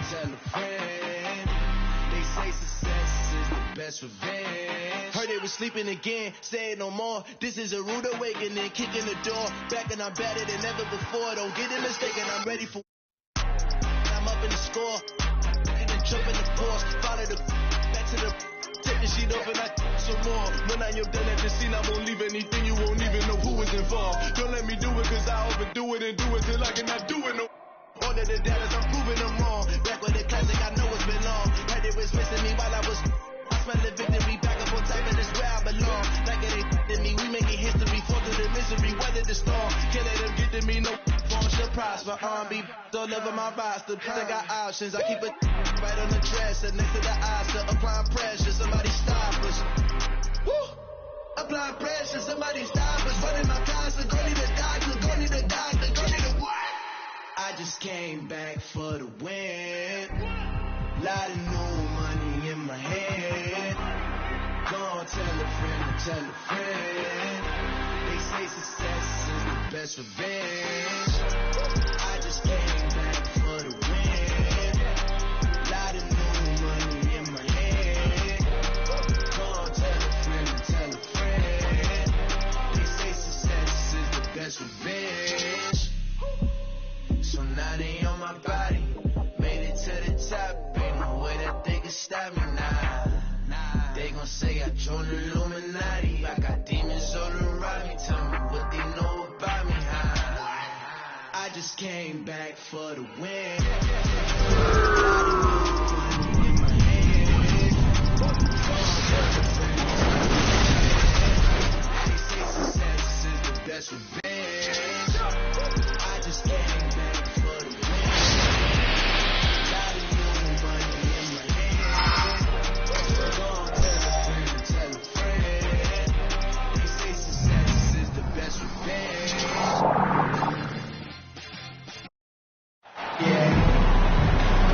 tell a friend. They say success is the best revenge. Heard they was sleeping again, say it no more. This is a rude awakening, kicking the door. Back and I'm better than ever before. Don't get it mistaken, I'm ready for. I'm up in the score. And then jump in the course. Follow the back to the. Take the sheet off and I some more. When I am done at the scene, I won't leave anything. You won't even know who is involved. Don't let me do it, cause I overdo it and do it till I cannot do it no. All of the doubters, I'm proving them wrong. Back with the classic, I know it's been long. Heard it was missing me while I was. I smell the victory back up on top, and it's where I belong. Like it ain't to me, we making history. Fall through the misery, weather the storm. Can't let them get to me, no form should prosper. R&B all over my roster. I got options, I keep it right on the dresser. Next to the eyes, applying pressure. Somebody stop us. Woo! Applying pressure, somebody stop us. Running my closet, go need a doctor, go need a doctor, go need a what? I just came back for the win. Lot of new money in my head. Gonna tell a friend. They say success is the best revenge. I just came back for the win. Lot of new money in my head. Gonna tell a friend. They say success is the best revenge. So now they on my body, made it to the top, ain't no way that they can stop me now. They gon' say I joined the Illuminati, I got demons all around me, tell me what they know about me, I just came back for the win. They say success is the best revenge. I just came back.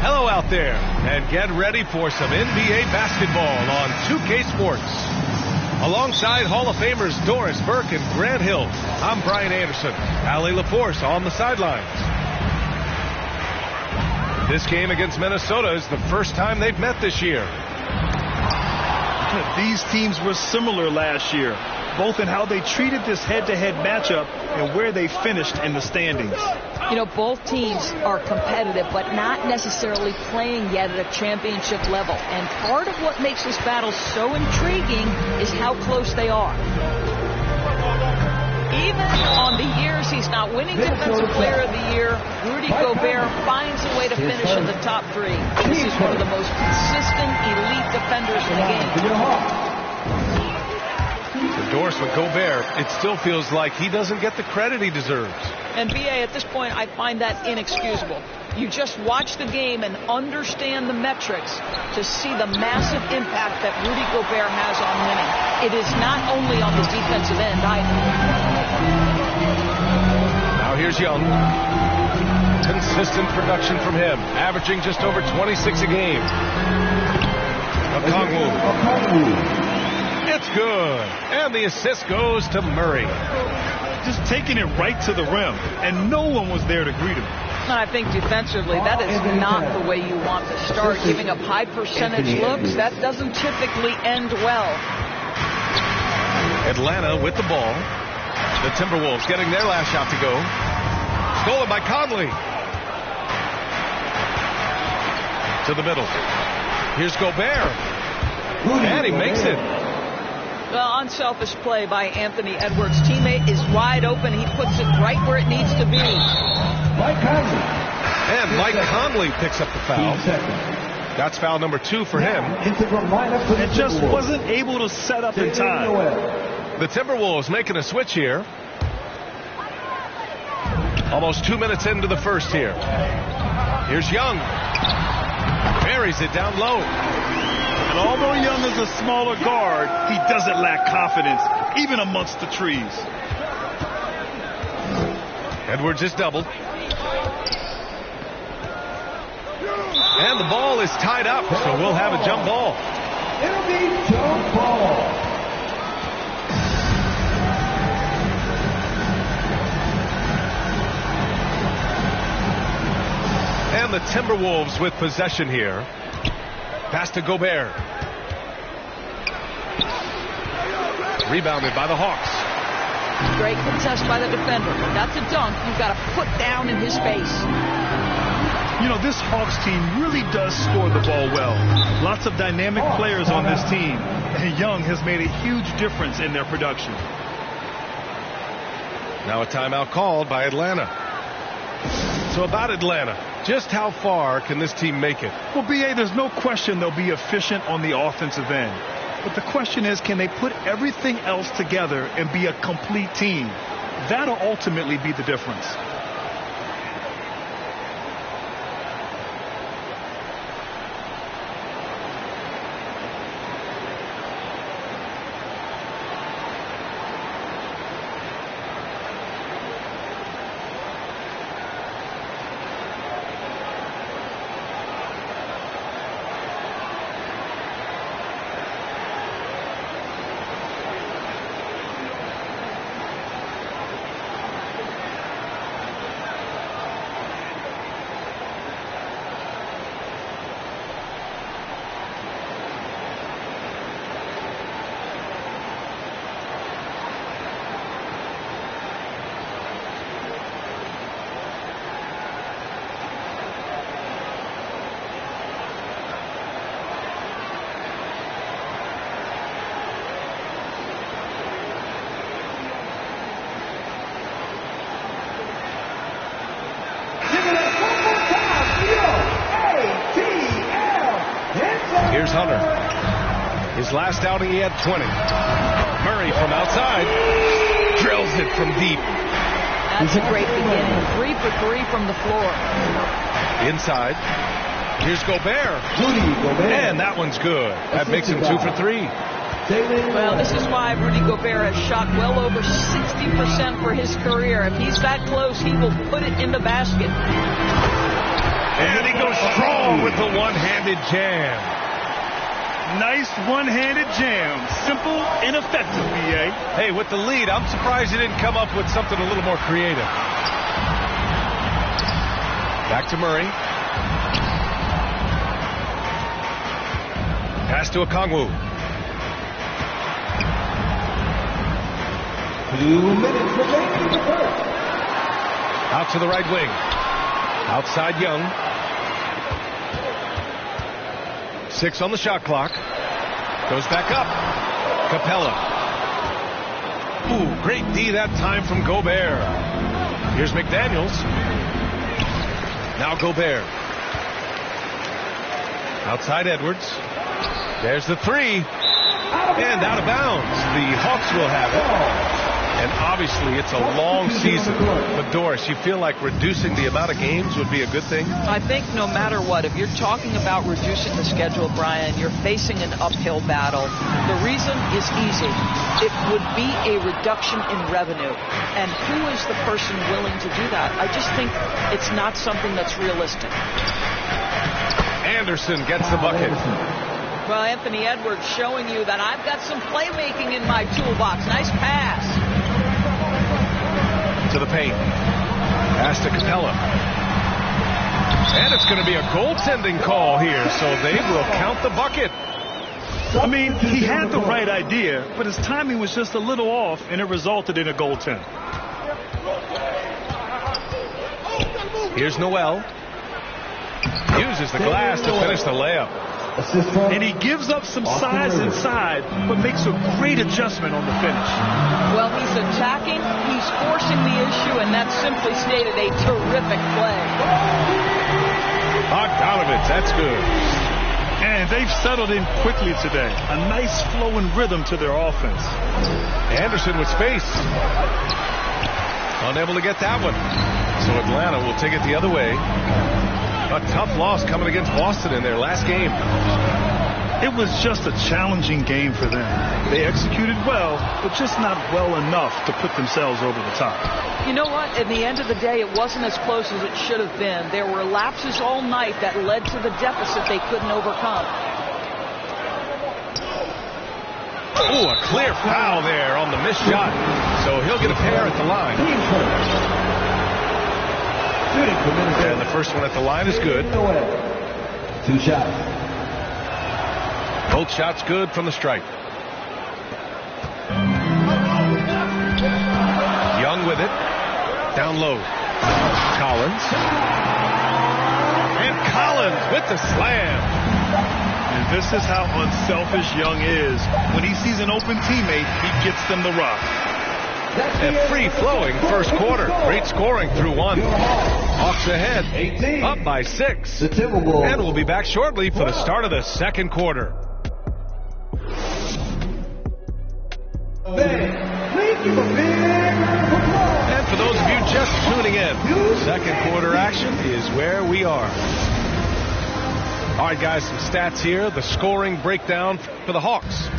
Hello out there, and get ready for some NBA basketball on 2K Sports. Alongside Hall of Famers Doris Burke and Grant Hill, I'm Brian Anderson. Allie LaForce on the sidelines. This game against Minnesota is the first time they've met this year. These teams were similar last year, both in how they treated this head-to-head matchup and where they finished in the standings. You know, both teams are competitive, but not necessarily playing yet at a championship level. And part of what makes this battle so intriguing is how close they are. Even on the years he's not winning Defensive Player of the Year, Rudy Gobert finds a way to finish in the top three. This is one of the most consistent elite defenders in the game. For Doris with Gobert, it still feels like he doesn't get the credit he deserves. And BA, at this point, I find that inexcusable. You just watch the game and understand the metrics to see the massive impact that Rudy Gobert has on winning. It is not only on the defensive end either. Now here's Young. Consistent production from him, averaging just over 26 a game. Okongwu. It's good. And the assist goes to Murray. Just taking it right to the rim, and no one was there to greet him. I think defensively, that is not the way you want to start. Giving up high percentage looks, that doesn't typically end well. Atlanta with the ball. The Timberwolves getting their last shot to go. Stolen by Conley. To the middle. Here's Gobert. And he makes it. Well, unselfish play by Anthony Edwards. Teammate is wide open. He puts it right where it needs to be. And Mike Conley picks up the foul. That's foul number 2 for him. And just wasn't able to set up in time. The Timberwolves making a switch here. Almost 2 minutes into the first here. Here's Young. Buries it down low. And although Young is a smaller guard, he doesn't lack confidence, even amongst the trees. Edwards is doubled. And the ball is tied up, so we'll have a jump ball. It'll be jump ball. And the Timberwolves with possession here. Pass to Gobert. Rebounded by the Hawks. Great contest by the defender. That's a dunk you've got to put down in his face. You know, this Hawks team really does score the ball well. Lots of dynamic players on this team. And Young has made a huge difference in their production. Now a timeout called by Atlanta. So about Atlanta, just how far can this team make it? Well, B.A., there's no question they'll be efficient on the offensive end. But the question is, can they put everything else together and be a complete team? That'll ultimately be the difference. Here's Hunter. His last outing, he had 20. Murray from outside drills it from deep. That's a great beginning. 3 for 3 from the floor. Inside. Here's Gobert. And that one's good. That makes him 2 for 3. Well, this is why Rudy Gobert has shot well over 60% for his career. If he's that close, he will put it in the basket. And he goes strong with the one-handed jam. Nice one-handed jam. Simple and effective, B.A. Hey, with the lead, I'm surprised he didn't come up with something a little more creative. Back to Murray. Pass to Okongwu. 2 minutes remaining in the first. Out to the right wing. Outside Young. 6 on the shot clock. Goes back up. Capella. Ooh, great D that time from Gobert. Here's McDaniels. Now Gobert. Outside Edwards. There's the 3. And out of bounds. The Hawks will have it. And obviously, it's a long season. But, Doris, you feel like reducing the amount of games would be a good thing? I think no matter what, if you're talking about reducing the schedule, Brian, you're facing an uphill battle. The reason is easy. It would be a reduction in revenue. And who is the person willing to do that? I just think it's not something that's realistic. Anderson gets the bucket. Well, Anthony Edwards showing you that I've got some playmaking in my toolbox. Nice pass. To the paint. Pass to Capella. And it's going to be a goaltending call here, so they will count the bucket. I mean, he had the right idea, but his timing was just a little off, and it resulted in a goaltend. Here's Noel. Uses the glass to finish the layup. And he gives up some size inside, but makes a great adjustment on the finish. Well, he's attacking, he's forcing the issue, and that's simply stated a terrific play. Bogdanovich, that's good. And they've settled in quickly today. A nice flow and rhythm to their offense. Anderson with space. Unable to get that one. So Atlanta will take it the other way. A tough loss coming against Boston in their last game. It was just a challenging game for them. They executed well, but just not well enough to put themselves over the top. You know what? At the end of the day, it wasn't as close as it should have been. There were lapses all night that led to the deficit they couldn't overcome. Ooh, a clear foul there on the missed shot. So he'll get a pair at the line. Shooting for Minnesota. And the first one at the line is good. 2 shots. Both shots good from the stripe. Young with it. Down low. Collins. And Collins with the slam. And this is how unselfish Young is. When he sees an open teammate, he gets them the rock. A free-flowing first quarter. Great scoring through one. Hawks ahead. 18. Up by 6. The Timberwolves. And we'll be back shortly for the start of the second quarter. And for those of you just tuning in, second quarter action is where we are. All right, guys, some stats here. The scoring breakdown for the Hawks.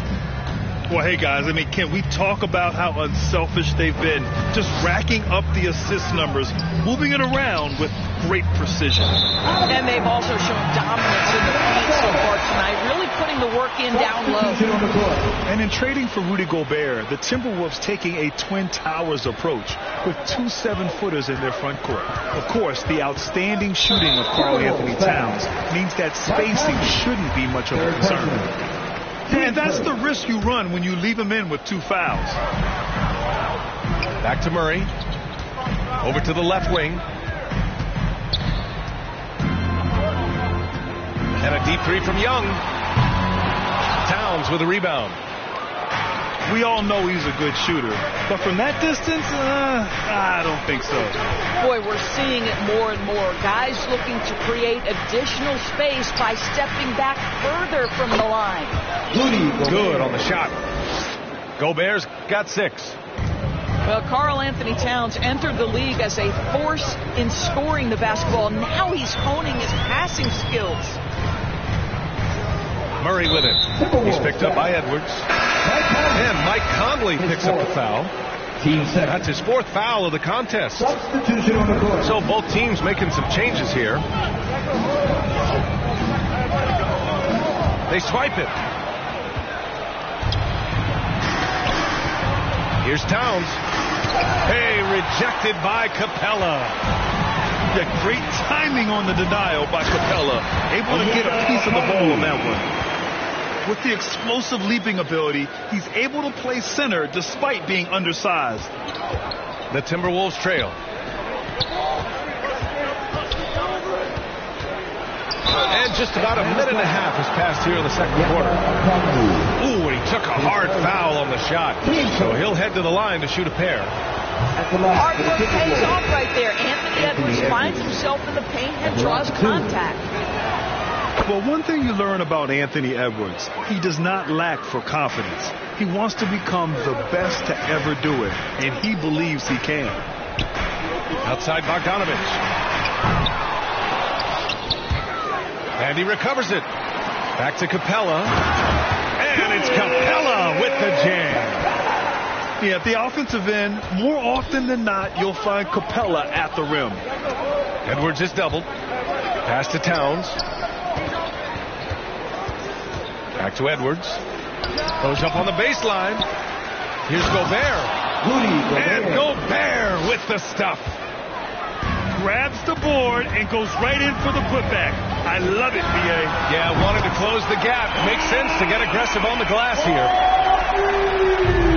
Well, hey, guys, I mean, can we talk about how unselfish they've been? Just racking up the assist numbers, moving it around with great precision. And they've also shown dominance in the paint so far tonight, really putting the work in down low. And in trading for Rudy Gobert, the Timberwolves taking a Twin Towers approach with 2 7-footers in their front court. Of course, the outstanding shooting of Karl Anthony Towns means that spacing shouldn't be much of a concern. And that's the risk you run when you leave him in with 2 fouls. Back to Murray. Over to the left wing. And a deep three from Young. Towns with a rebound. We all know he's a good shooter, but from that distance, I don't think so. Boy, we're seeing it more and more. Guys looking to create additional space by stepping back further from the line. Good on the shot. Gobert's got 6. Well, Karl Anthony Towns entered the league as a force in scoring the basketball. Now he's honing his passing skills. Murray with it. He's picked up by Edwards. And Mike Conley picks up the foul. That's his 4th foul of the contest. Substitution on the court. So both teams making some changes here. They swipe it. Here's Towns. Hey, rejected by Capella. Yeah, great timing on the denial by Capella. Able to get a piece of the ball on that one. With the explosive leaping ability, he's able to play center despite being undersized. The Timberwolves trail. And just about a minute and a half has passed here in the second quarter. Ooh, and he took a hard foul on the shot. So he'll head to the line to shoot a pair. Hard work pays off right there. Anthony Edwards finds himself in the paint and draws contact. Well, one thing you learn about Anthony Edwards, he does not lack for confidence. He wants to become the best to ever do it, and he believes he can. Outside Bogdanovich. And he recovers it. Back to Capella. And it's Capella with the jam. Yeah, at the offensive end, more often than not, you'll find Capella at the rim. Edwards is doubled. Pass to Towns. Back to Edwards. Goes up on the baseline. Here's Gobert. And Gobert with the stuff. Grabs the board and goes right in for the putback. I love it, B.A. Yeah, wanted to close the gap. Makes sense to get aggressive on the glass here.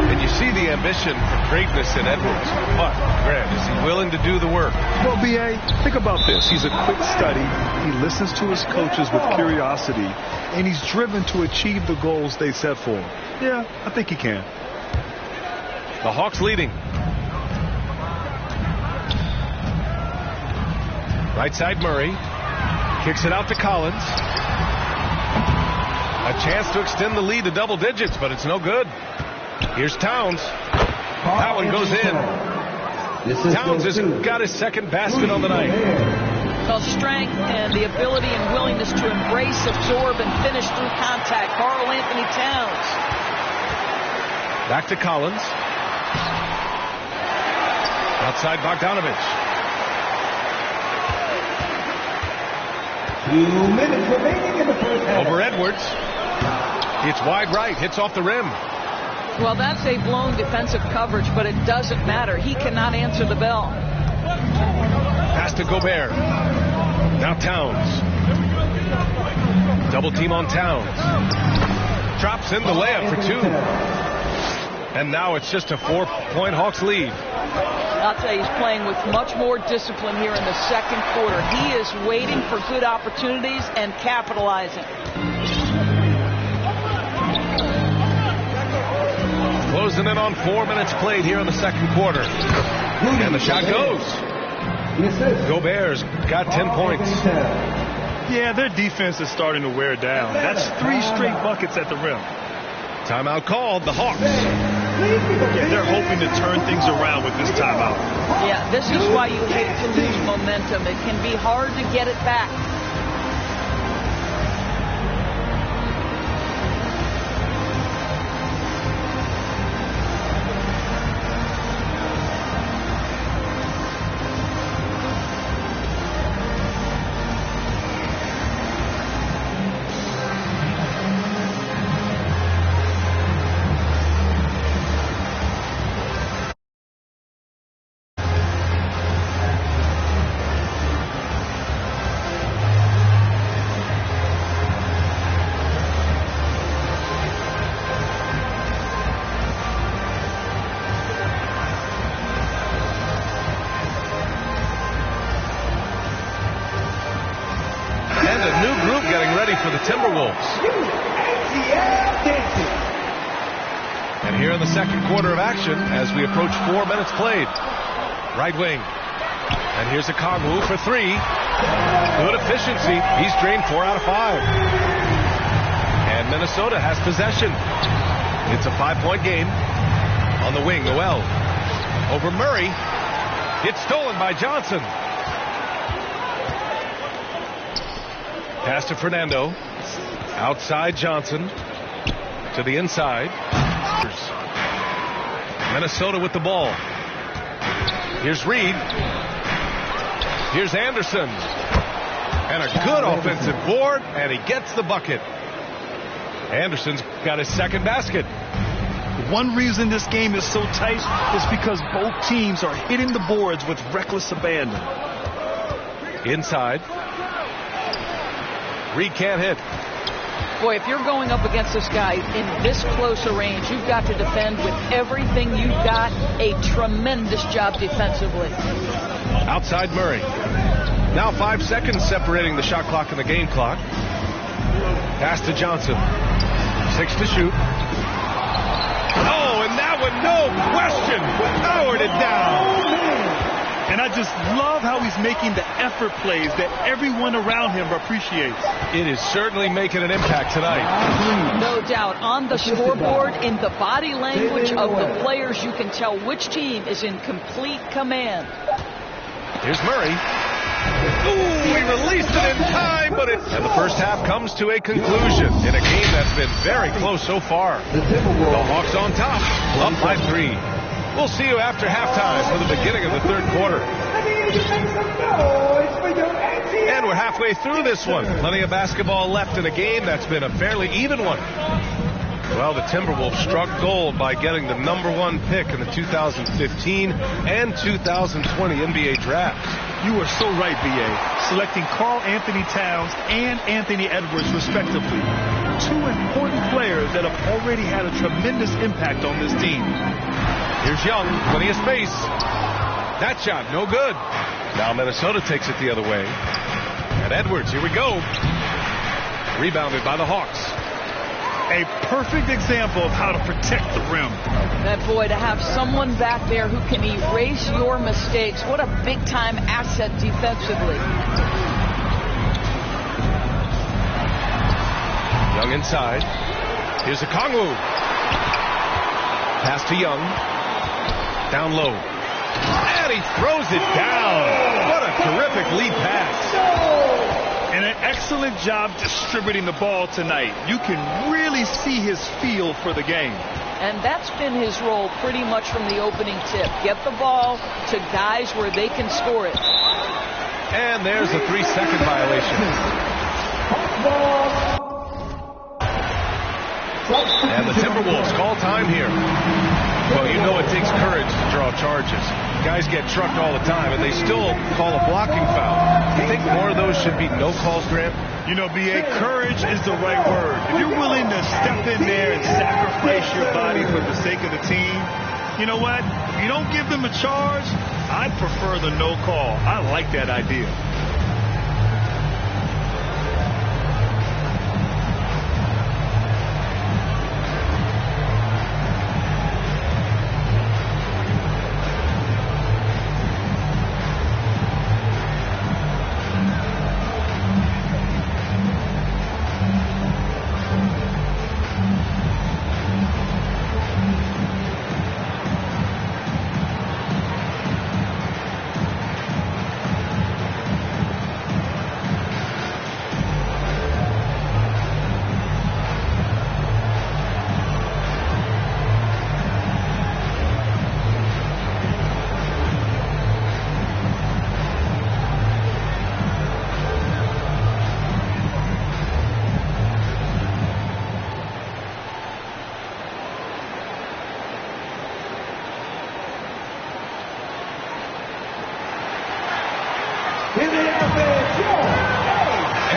And you see the ambition for greatness in Edwards. But, Grant, is he willing to do the work? Well, B.A., think about this. He's a quick study. He listens to his coaches with curiosity. And he's driven to achieve the goals they set for him. Yeah, I think he can. The Hawks leading. Right side Murray. Kicks it out to Collins. A chance to extend the lead to double digits, but it's no good. Here's Towns. That one goes in. Towns has got his 2nd basket on the night. Well, strength and the ability and willingness to embrace, absorb, and finish through contact. Karl Anthony Towns. Back to Collins. Outside Bogdanovich. 2 minutes remaining in the first half. Over Edwards. It's wide right. Hits off the rim. Well, that's a blown defensive coverage, but it doesn't matter. He cannot answer the bell. Pass to Gobert. Now Towns. Double team on Towns. Drops in the layup for 2. And now it's just a 4-point Hawks lead. I'll tell you, he's playing with much more discipline here in the second quarter. He is waiting for good opportunities and capitalizing. Closing in on 4 minutes played here in the second quarter. And the shot goes. Gobert's got 10 points. Yeah, their defense is starting to wear down. That's 3 straight buckets at the rim. Timeout called, the Hawks. Yeah, they're hoping to turn things around with this timeout. Yeah, this is why you hate to lose momentum. It can be hard to get it back. For the Timberwolves. And here in the second quarter of action, as we approach 4 minutes played. Right wing. And here's a Kongwu for 3. Good efficiency. He's drained 4 out of 5. And Minnesota has possession. It's a 5-point game. On the wing, Noel. Over Murray. It's stolen by Johnson. Pass to Fernando. Outside Johnson. To the inside. Minnesota with the ball. Here's Reed. Here's Anderson. And a good offensive board, and he gets the bucket. Anderson's got his second basket. One reason this game is so tight is because both teams are hitting the boards with reckless abandon. Inside. Reed can't hit. Boy, if you're going up against this guy in this close a range, you've got to defend with everything you've got. A tremendous job defensively. Outside Murray. Now 5 seconds separating the shot clock and the game clock. Pass to Johnson. 6 to shoot. Oh, and that one, no question, powered it down. And I just love how he's making the effort plays that everyone around him appreciates. It is certainly making an impact tonight. No doubt. On the scoreboard, in the body language of the players, you can tell which team is in complete command. Here's Murray. Ooh, he released it in time, but and the first half comes to a conclusion in a game that's been very close so far. The Hawks on top, up by 3. We'll see you after halftime for the beginning of the third quarter. And we're halfway through this one. Plenty of basketball left in a game that's been a fairly even one. Well, the Timberwolves struck gold by getting the #1 pick in the 2015 and 2020 NBA drafts. You are so right, B.A. Selecting Karl Anthony Towns and Anthony Edwards, respectively. 2 important players that have already had a tremendous impact on this team. Here's Young, plenty of space. That shot, no good. Now Minnesota takes it the other way. And Edwards, here we go. Rebounded by the Hawks. A perfect example of how to protect the rim. That boy, to have someone back there who can erase your mistakes. What a big-time asset defensively. Young inside. Here's a Kongwu. Pass to Young. Down low. And he throws it down. What a terrific lead pass. And an excellent job distributing the ball tonight. You can really see his feel for the game. And that's been his role pretty much from the opening tip. Get the ball to guys where they can score it. And there's a 3-second violation. And the Timberwolves call time here. Well, you know it takes courage to draw charges. Guys get trucked all the time, and they still call a blocking foul. Do you think more of those should be no calls, Grant? You know, B.A., courage is the right word. If you're willing to step in there and sacrifice your body for the sake of the team, you know what? If you don't give them a charge, I'd prefer the no call. I like that idea.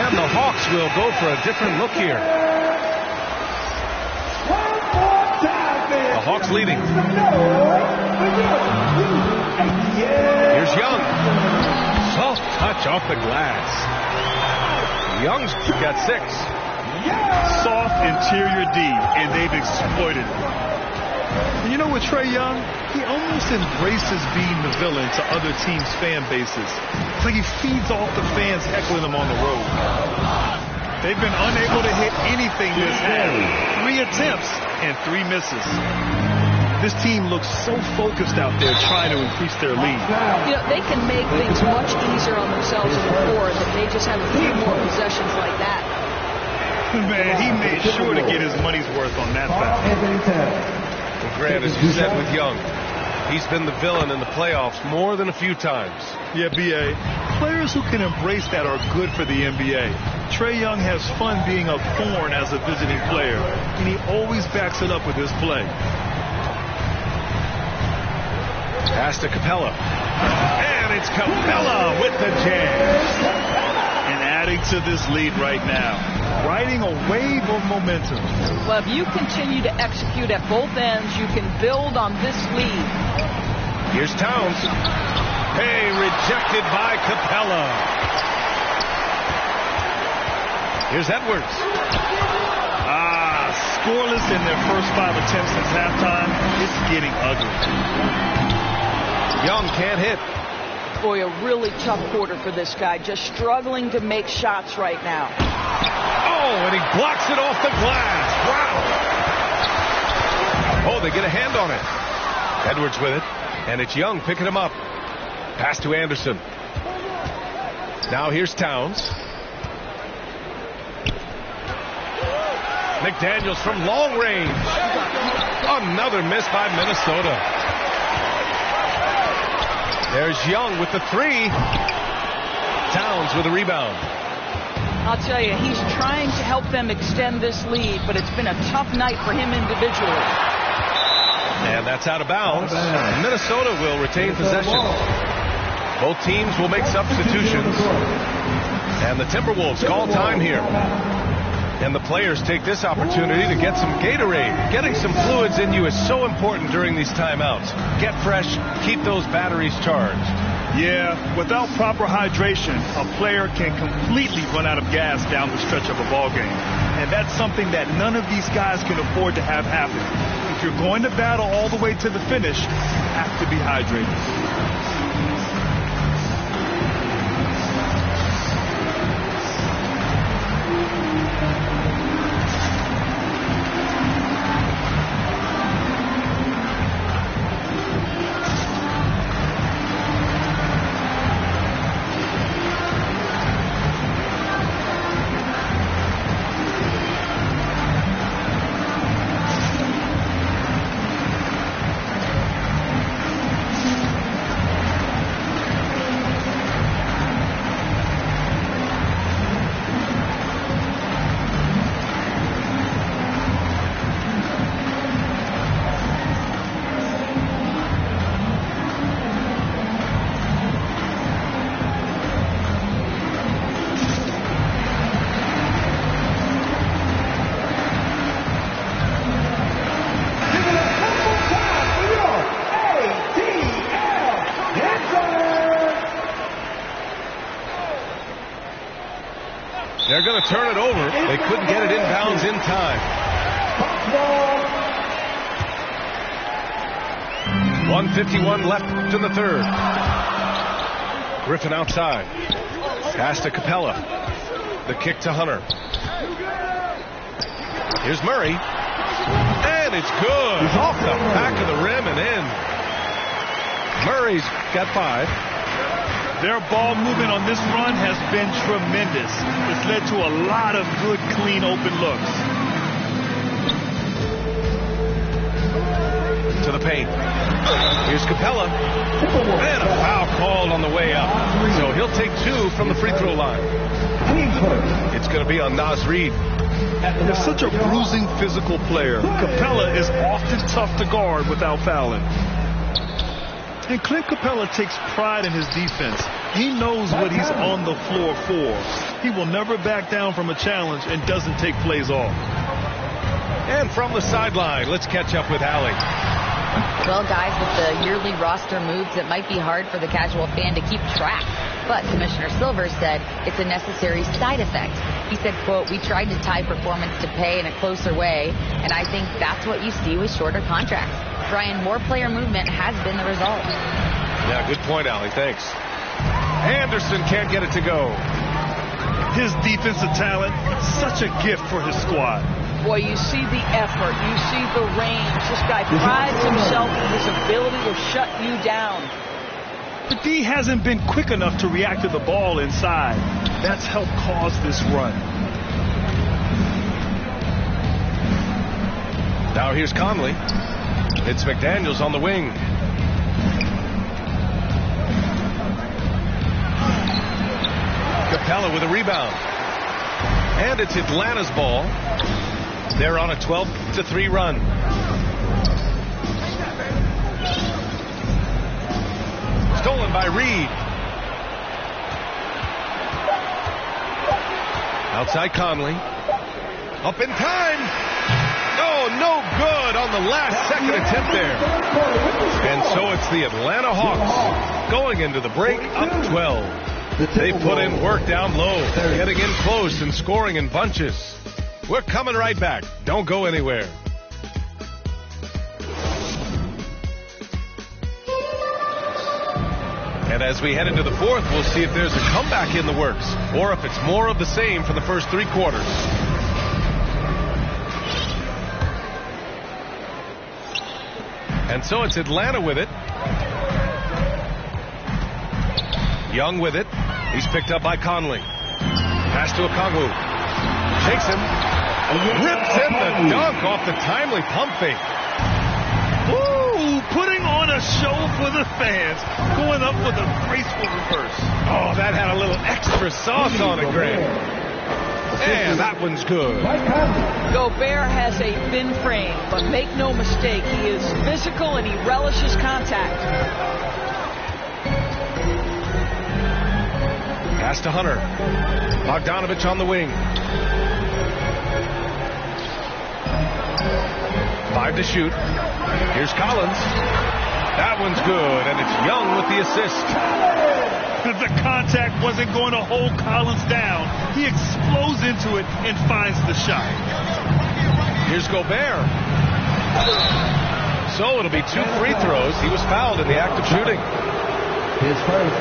And the Hawks will go for a different look here. The Hawks leading. Here's Young. Soft touch off the glass. Young's got 6. Soft interior D, and they've exploited it. You know, with Trae Young, he almost embraces being the villain to other teams' fan bases. It's like he feeds off the fans heckling him on the road. They've been unable to hit anything this half. 3 attempts and 3 misses. This team looks so focused out there trying to increase their lead. You know, they can make things much easier on themselves in the fourth if they just have a few more possessions like that. Man, he made sure to get his money's worth on that foul. Well, Grant, as you said with Young, he's been the villain in the playoffs more than a few times. Yeah, B.A., players who can embrace that are good for the NBA. Trae Young has fun being a thorn as a visiting player, and he always backs it up with his play. Pass to Capella. And it's Capella with the jam. And adding to this lead right now, riding a wave of momentum. Well, if you continue to execute at both ends, you can build on this lead. Here's Towns. Hey, rejected by Capella. Here's Edwards. Scoreless in their first 5 attempts since halftime. It's getting ugly. Young can't hit. Boy, a really tough quarter for this guy. Just struggling to make shots right now. Oh, and he blocks it off the glass. Wow. Oh, they get a hand on it. Edwards with it. And it's Young picking him up. Pass to Anderson. Now here's Towns. McDaniels from long range. Another miss by Minnesota. There's Young with the 3. Towns with a rebound. I'll tell you, he's trying to help them extend this lead, but it's been a tough night for him individually. And that's out of bounds. Minnesota will retain possession. Both teams will make substitutions. And the Timberwolves call time here. And the players take this opportunity to get some Gatorade. Getting some fluids in you is so important during these timeouts. Get fresh, keep those batteries charged. Yeah, without proper hydration, a player can completely run out of gas down the stretch of a ball game. And that's something that none of these guys can afford to have happen. If you're going to battle all the way to the finish, you have to be hydrated. They're going to turn it over. They couldn't get it inbounds in time. 1:51 left in the third. Griffin outside. Pass to Capella. The kick to Hunter. Here's Murray. And it's good. Off the back of the rim and in. Murray's got 5. Their ball movement on this run has been tremendous. It's led to a lot of good, clean, open looks. To the paint. Here's Capella. And a foul called on the way up. So he'll take 2 from the free throw line. It's going to be on Naz Reid. They're such a bruising physical player. Capella is often tough to guard without fouling. And Clint Capella takes pride in his defense. He knows what he's on the floor for. He will never back down from a challenge and doesn't take plays off. And from the sideline, let's catch up with Allie. Well, guys, with the yearly roster moves, it might be hard for the casual fan to keep track. But Commissioner Silver said it's a necessary side effect. He said, quote, "We tried to tie performance to pay in a closer way, and I think that's what you see with shorter contracts." Brian, more player movement has been the result. Yeah, good point, Allie. Thanks. Anderson can't get it to go. His defensive talent, such a gift for his squad. Boy, you see the effort. You see the range. This guy prides himself in his ability to shut you down. But D hasn't been quick enough to react to the ball inside. That's helped cause this run. Now here's Conley. It's McDaniels on the wing. Capella with a rebound. And it's Atlanta's ball. They're on a 12-3 run. Stolen by Reed. Outside Conley. Up in time. Oh, no good on the last second attempt there. And so it's the Atlanta Hawks going into the break up 12. They put in work down low, getting in close and scoring in bunches. We're coming right back. Don't go anywhere. And as we head into the fourth, we'll see if there's a comeback in the works or if it's more of the same for the first 3 quarters. And so it's Atlanta with it. Young with it. He's picked up by Conley. Pass to Okongwu. Takes him. Rips in the dunk off the timely pump fake. Ooh, putting on a show for the fans. Going up with a graceful reverse. Oh, that had a little extra sauce on it, Grant. And that one's good. Gobert has a thin frame, but make no mistake, he is physical and he relishes contact. Pass to Hunter. Bogdanovich on the wing. 5 to shoot. Here's Collins. That one's good, and it's Young with the assist. The contact wasn't going to hold Collins down. He explodes into it and finds the shot. Here's Gobert. So it'll be 2 free throws. He was fouled in the act of shooting.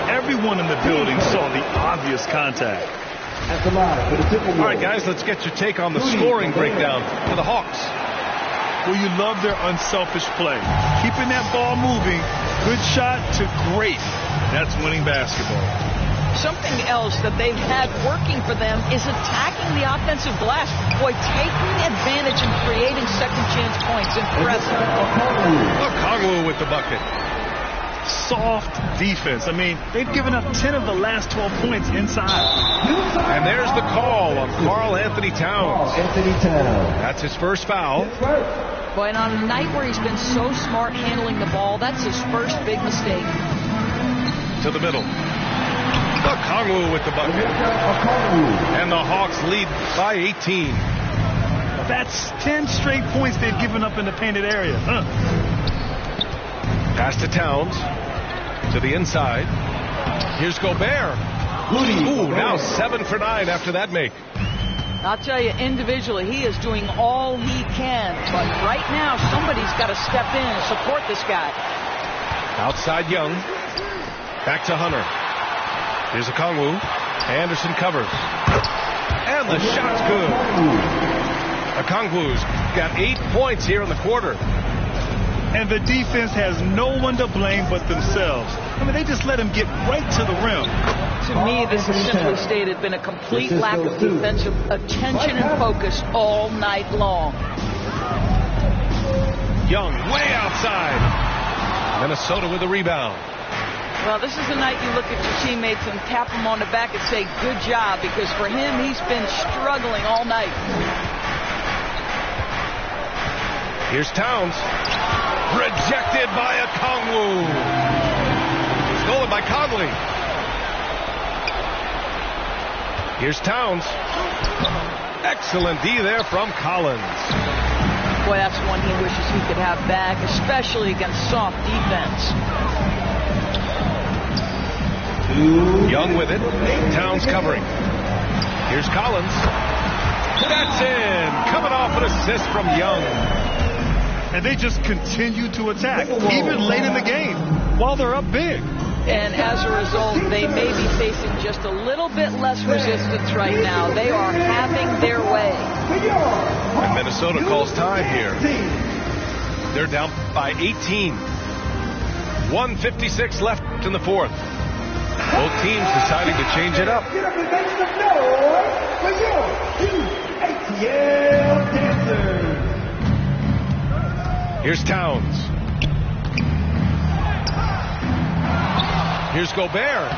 Everyone in the building saw the obvious contact. All right, guys, let's get your take on the scoring breakdown for the Hawks. Well, you love their unselfish play. Keeping that ball moving, good shot to great. That's winning basketball. Something else that they've had working for them is attacking the offensive glass. Boy, taking advantage and creating second chance points. Impressive. Okongwu with the bucket. Soft defense. I mean, they've given up 10 of the last 12 points inside. And there's the call on Karl Anthony Towns. That's his first foul. Boy, and on a night where he's been so smart handling the ball, that's his first big mistake. To the middle. Okongwu with the bucket. And the Hawks lead by 18. That's 10 straight points they've given up in the painted area. Pass to Towns. To the inside. Here's Gobert. Ooh, now 7 for 9 after that make. I'll tell you, individually, he is doing all he can. But right now, somebody's got to step in and support this guy. Outside Young. Back to Hunter. Here's Okongwu. Anderson covers. And the shot's good. Okongwu's got 8 points here in the quarter. And the defense has no one to blame but themselves. I mean, they just let him get right to the rim. To me, this has simply stated been a complete lack of defensive attention and focus all night long. Young way outside. Minnesota with the rebound. Well, this is the night you look at your teammates and tap them on the back and say, good job, because for him, he's been struggling all night. Here's Towns. Rejected by Okongwu. Stolen by Conley. Here's Towns. Excellent D there from Collins. Boy, that's one he wishes he could have back, especially against soft defense. Young with it. Towns covering. Here's Collins. That's in. Coming off an assist from Young. And they just continue to attack, even late in the game, while they're up big. And as a result, they may be facing just a little bit less resistance right now. They are having their way. And Minnesota calls time here. They're down by 18. 1:56 left in the fourth. Both teams deciding to change it up. Get up and make some noise for your ATL dancers. Here's Towns. Here's Gobert.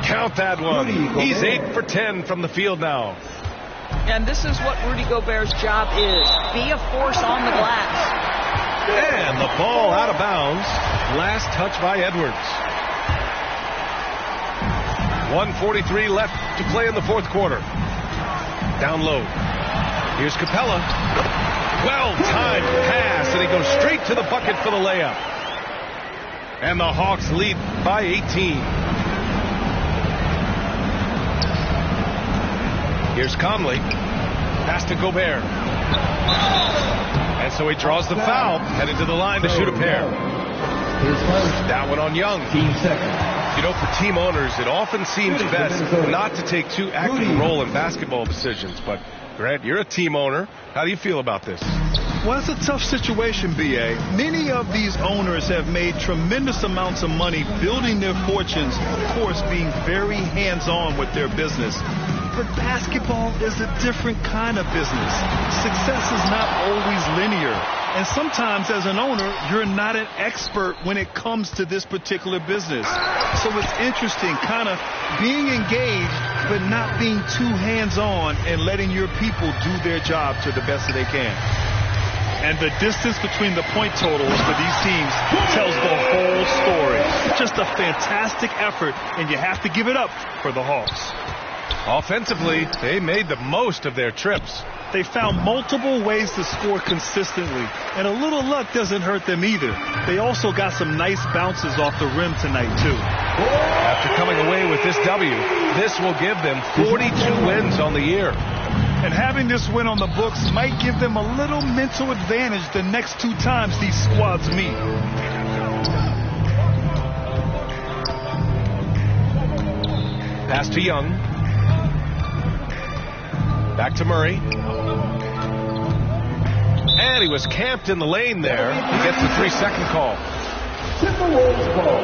Count that one. He's 8 for 10 from the field now. And this is what Rudy Gobert's job is. Be a force on the glass. And the ball out of bounds. Last touch by Edwards. 1:43 left to play in the fourth quarter. Down low. Here's Capella. Well-timed pass, and he goes straight to the bucket for the layup. And the Hawks lead by 18. Here's Conley. Pass to Gobert. And so he draws the foul, headed to the line to shoot a pair. That one on Young. You know, for team owners, it often seems best not to take too active a role in basketball decisions. But, Grant, you're a team owner. How do you feel about this? Well, it's a tough situation, B.A. Many of these owners have made tremendous amounts of money building their fortunes, of course, being very hands-on with their business. But basketball is a different kind of business. Success is not always linear. And sometimes as an owner, you're not an expert when it comes to this particular business. So it's interesting kind of being engaged, but not being too hands-on and letting your people do their job to the best that they can. And the distance between the point totals for these teams tells the whole story. Just a fantastic effort, and you have to give it up for the Hawks. Offensively, they made the most of their trips. They found multiple ways to score consistently, and a little luck doesn't hurt them either. They also got some nice bounces off the rim tonight, too. After coming away with this W, this will give them 42 wins on the year. And having this win on the books might give them a little mental advantage the next two times these squads meet. Pass to Young. Back to Murray. And he was camped in the lane there. He gets the 3-second call. Timberwolves ball.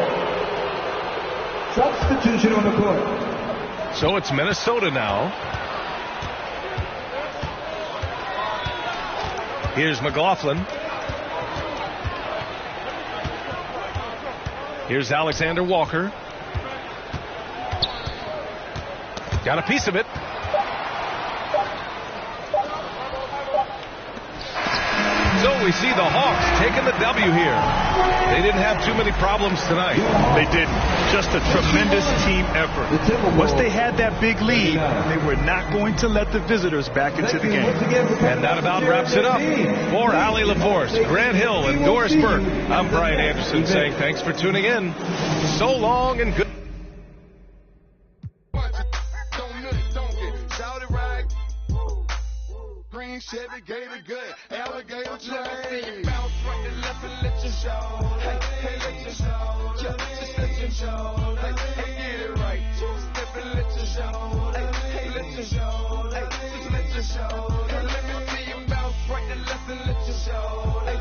Substitution on the court. So it's Minnesota now. Here's McLaughlin. Here's Alexander Walker. Got a piece of it. So we see the Hawks taking the W here. They didn't have too many problems tonight. They didn't. Just a tremendous team effort. Once they had that big lead, they were not going to let the visitors back into the game. And that about wraps it up. For Allie LaForce, Grant Hill, and Doris Burke, I'm Brian Anderson saying thanks for tuning in. So long and good. King, Chevy, Gator, good, alligator chain. Bounce right to left and let your show. Hey, let your show. Just let your show. Hey, get it right. Two-step and let your show. Hey, let your show. Just let your show. Let me see you bounce right to left and let your show. Hey,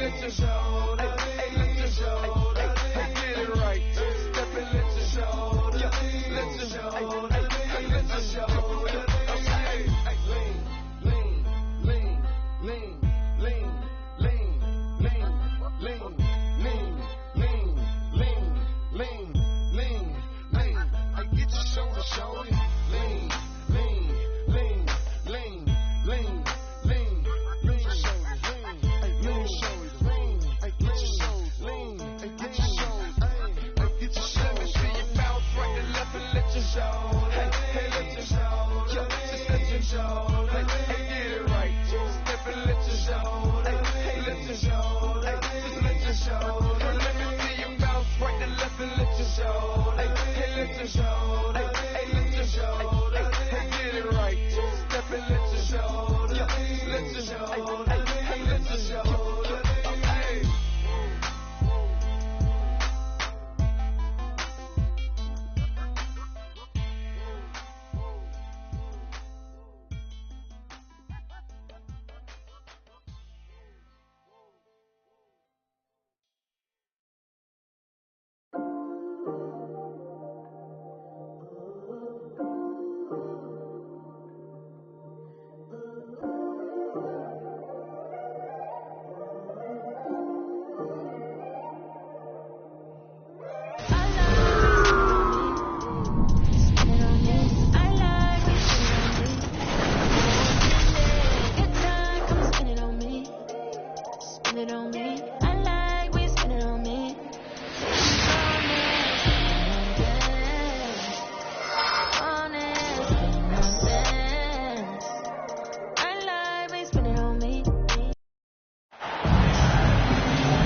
let your show. Hey, let your show. Hey, get it right. Two-step and let your show. Let your show. Hey, let your show.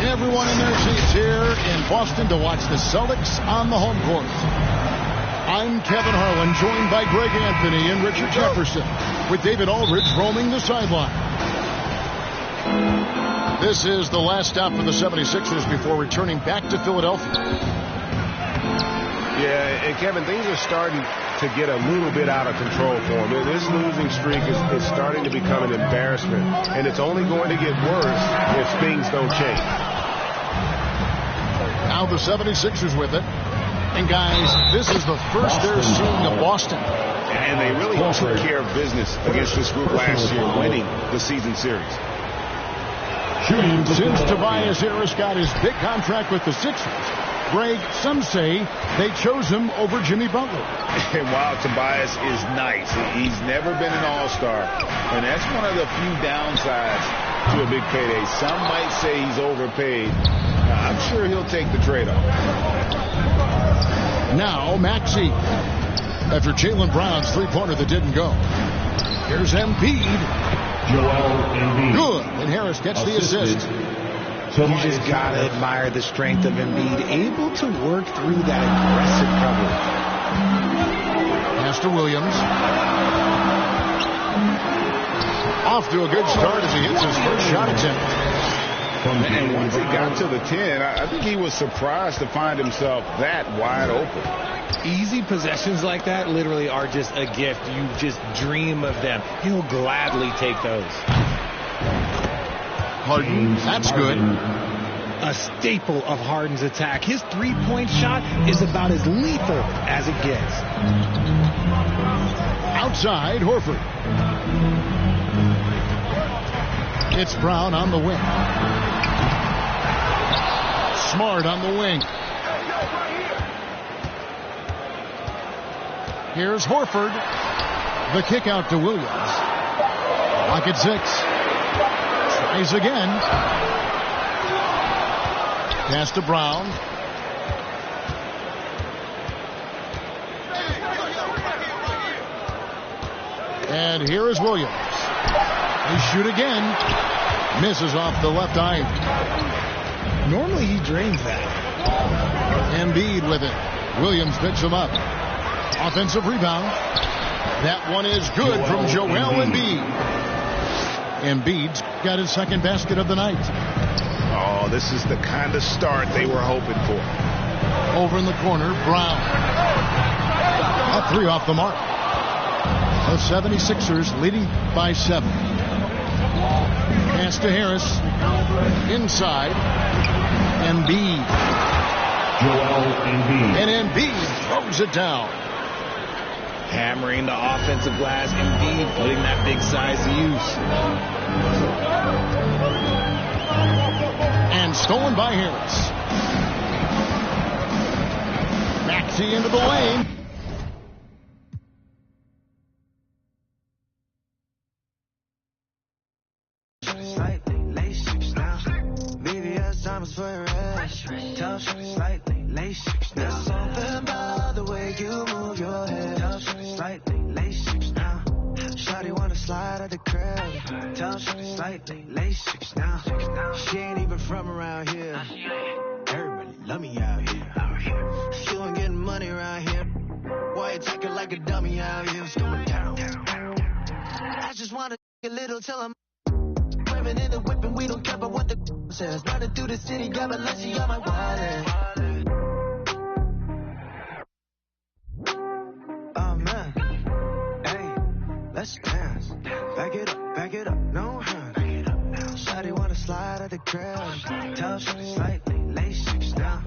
Everyone in their seats here in Boston to watch the Celtics on the home court. I'm Kevin Harlan, joined by Greg Anthony and Richard Jefferson, with David Aldridge roaming the sideline. This is the last stop for the 76ers before returning back to Philadelphia. Yeah, and Kevin, things are starting to get a little bit out of control for him. This losing streak is starting to become an embarrassment, and it's only going to get worse if things don't change. Now the 76ers with it. And guys, this is the first they're seeing of Boston. And they really took care of business against this group last year, winning the season series. Since Tobias Harris got his big contract with the Sixers, Greg, some say they chose him over Jimmy Butler. And while Tobias is nice, he's never been an all-star. And that's one of the few downsides to a big payday. Some might say he's overpaid. I'm sure he'll take the trade-off. Now Maxey. After Jaylen Brown's three-pointer that didn't go. Here's Embiid. Good. And Harris gets the assist. You just got to admire the strength of Embiid, able to work through that aggressive coverage. Pass to Williams. Off to a good start as he hits his first shot attempt. And once he got to the 10, I think he was surprised to find himself that wide open. Easy possessions like that literally are just a gift. You just dream of them. He'll gladly take those. Harden, that's good. A staple of Harden's attack. His three-point shot is about as lethal as it gets. Outside, Horford. It's Brown on the wing. Smart on the wing. Here's Horford. The kick out to Williams. Lock at 6. Tries again. Pass to Brown. And here is Williams. They shoot again. Misses off the left eye. Normally he drains that. Embiid with it. Williams picks him up. Offensive rebound. That one is good from Joel Embiid. Embiid's got his second basket of the night. Oh, this is the kind of start they were hoping for. Over in the corner, Brown. A three off the mark. The 76ers leading by 7. Pass to Harris. Inside. Embiid. And Embiid throws it down. Hammering the offensive glass. Embiid putting that big size to use. And stolen by Harris. Maxey into the lane. She ain't even from around here. Everybody love me out here. You ain't getting money around here. Why you talking like a dummy out here? It's going down. I just wanna a little till I'm wearing in the whip and we don't care about what the says. Running through the city, got my lunch on my wallet. Oh man, hey, let's dance. Back it up, no hurry. Shawty wanna slide at the crib. Tell she slightly, lace 6 now.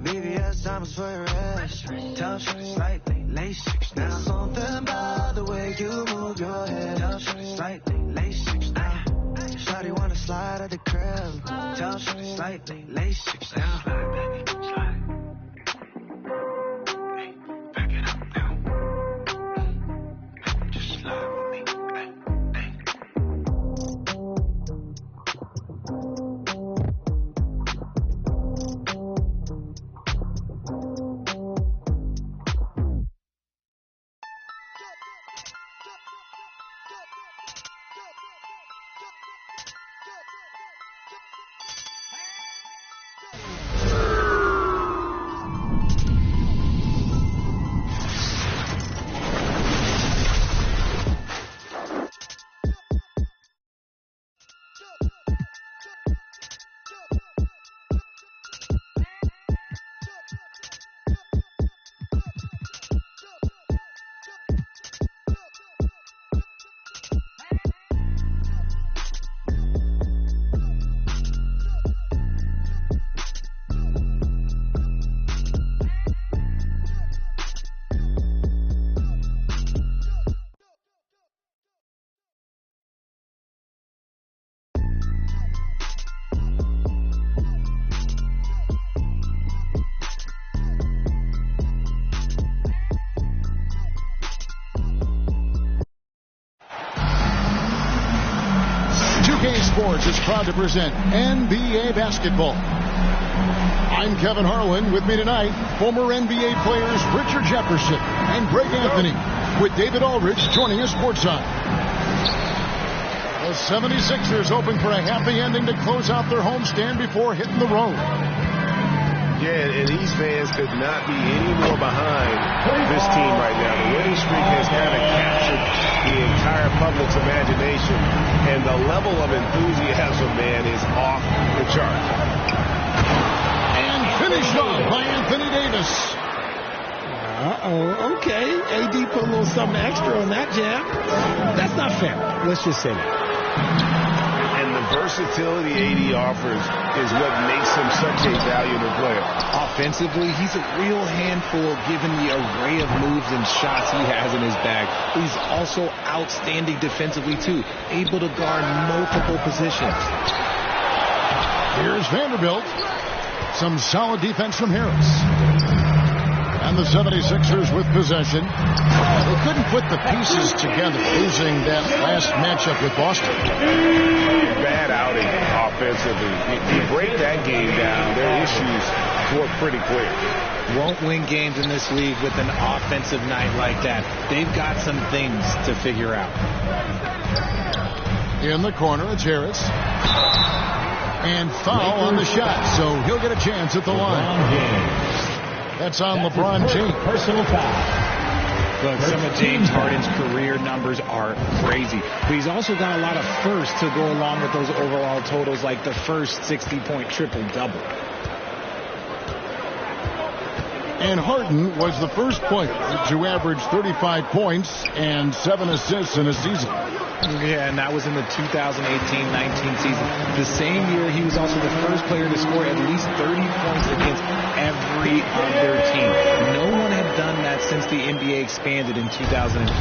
VVS diamonds for your rest. Tell she slightly, lace 6 now. Something about the way you move your head. Tell she slightly, lace 6 now. Shawty wanna slide at the crib. Tell she slightly, lace 6 now. Back it up now. Just slide with me. Sports is proud to present NBA basketball. I'm Kevin Harlan. With me tonight, former NBA players Richard Jefferson and Greg Anthony, with David Aldridge joining us courtside. The 76ers hoping for a happy ending to close out their homestand before hitting the road. Yeah, and these fans could not be any more behind this team right now. The winning streak has kind of captured the entire public's imagination, and the level of enthusiasm, man, is off the chart. And finished off by Anthony Davis. Okay. AD put a little something extra on that jam. That's not fair. Let's just say that. And the versatility AD offers is what makes him such a valuable player. Offensively, he's a real handful given the array of moves and shots he has in his bag. He's also outstanding defensively, too, able to guard multiple positions. Here's Vanderbilt. Some solid defense from Harris. And the 76ers with possession. They couldn't put the pieces together, losing that last matchup with Boston. Bad outing offensively. You break that game down, their issues were pretty clear. Won't win games in this league with an offensive night like that. They've got some things to figure out. In the corner, it's Harris. And foul on the shot, so he'll get a chance at the line. That's on LeBron James. Personal foul. Look, some of James Harden's career numbers are crazy, but he's also got a lot of firsts to go along with those overall totals, like the first 60-point triple-double. And Harden was the first player to average 35 points and 7 assists in a season. Yeah, and that was in the 2018-19 season. The same year, he was also the first player to score at least 30 points against every other team. No one had done that since the NBA expanded in 2004.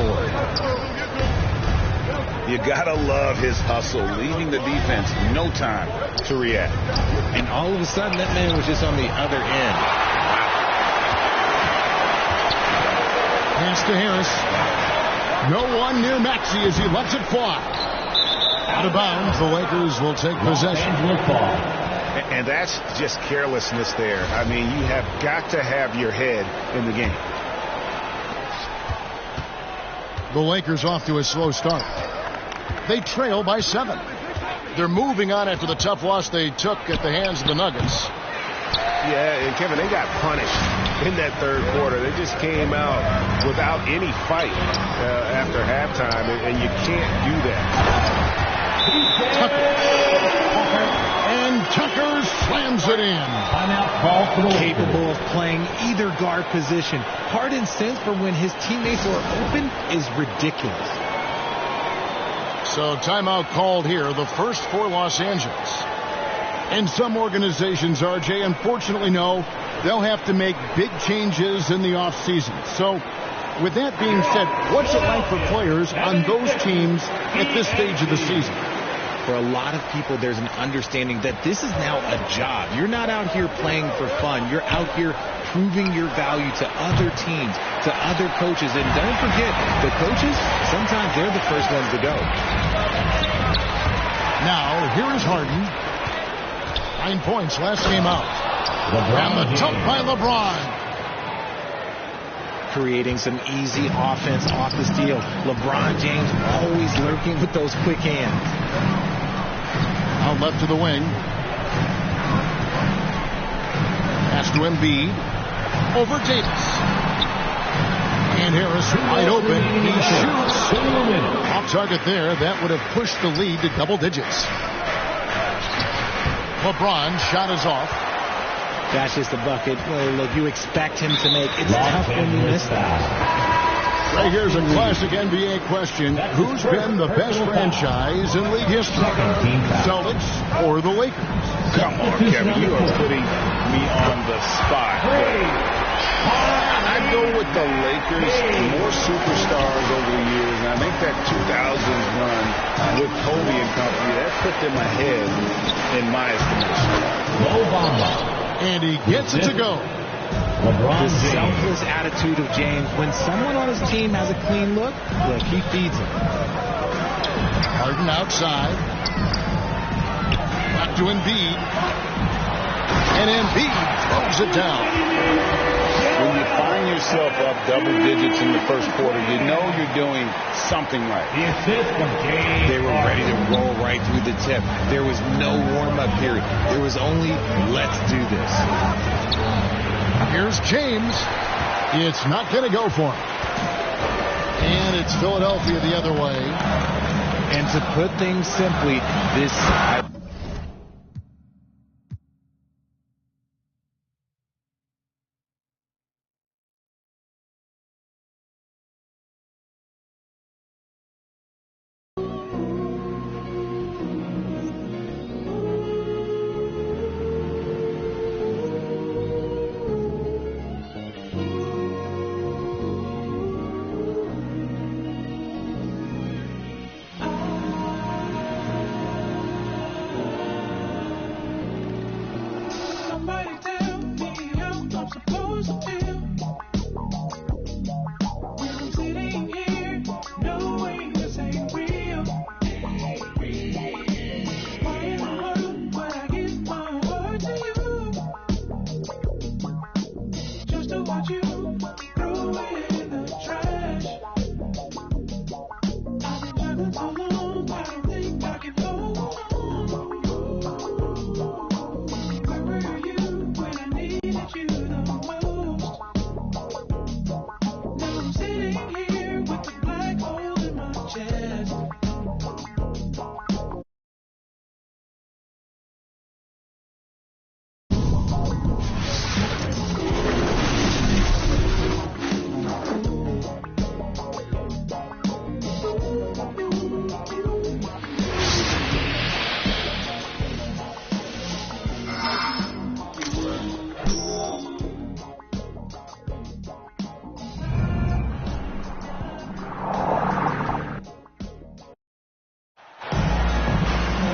You gotta love his hustle, leaving the defense no time to react. And all of a sudden, that man was just on the other end. Pass to Harris. No one near Maxey as he lets it fly. Out of bounds, the Lakers will take possession. And that's just carelessness there. I mean, you have got to have your head in the game. The Lakers off to a slow start. They trail by 7. They're moving on after the tough loss they took at the hands of the Nuggets. Yeah, and Kevin, they got punished in that third quarter. They just came out without any fight after halftime, and you can't do that. Tucker slams it in. Capable of playing either guard position. Harden's sense for when his teammates are open is ridiculous. So timeout called here, the first for Los Angeles. And some organizations, RJ, unfortunately know they'll have to make big changes in the offseason. So with that being said, what's it like for players on those teams at this stage of the season? For a lot of people, there's an understanding that this is now a job. You're not out here playing for fun. You're out here proving your value to other teams, to other coaches. And don't forget, the coaches, sometimes they're the first ones to go. Now, here is Harden. 9 points last game out. And the dunk by LeBron. Creating some easy offense off the steal. LeBron James always lurking with those quick hands. Out left to the wing. Pass to Embiid. Over Davis. And Harris wide open. He shoots. Off target there. That would have pushed the lead to double digits. LeBron shot is off. That's just a bucket. Well, look, you expect him to make. It's tough when you miss that. Right here's a classic NBA question. Who's been the best franchise in league history? Celtics or the Lakers? Come on, Kevin. You are putting me on the spot. I go with the Lakers. More superstars over the years. And I think that 2000s run with Kobe and company, that put them ahead in my estimation. And he gets it to go. The selfless attitude of James. When someone on his team has a clean look, he feeds him. Harden outside. Back to Embiid. And Embiid throws it down. When you find yourself up double digits in the first quarter, you know you're doing something right. They were ready to roll right through the tip. There was no warm-up period. There was only, let's do this. Here's James. It's not going to go for him. And it's Philadelphia the other way. And to put things simply, this...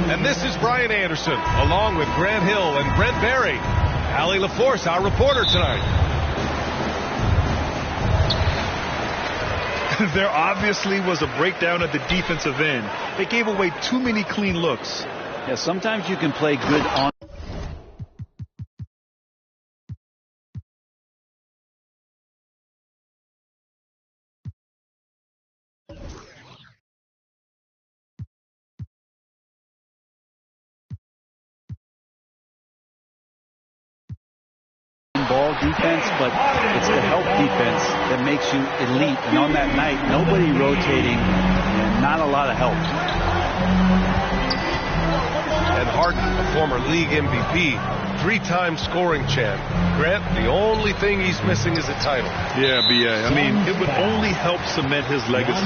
And this is Brian Anderson, along with Grant Hill and Brent Barry. Allie LaForce, our reporter tonight. There obviously was a breakdown at the defensive end. They gave away too many clean looks. Yeah, sometimes you can play good on ball defense, but it's the help defense that makes you elite. And on that night, nobody rotating and not a lot of help. And Harden, a former league MVP, 3-time scoring champ. Grant, the only thing he's missing is a title. Yeah, B.A. I mean, it would only help cement his legacy.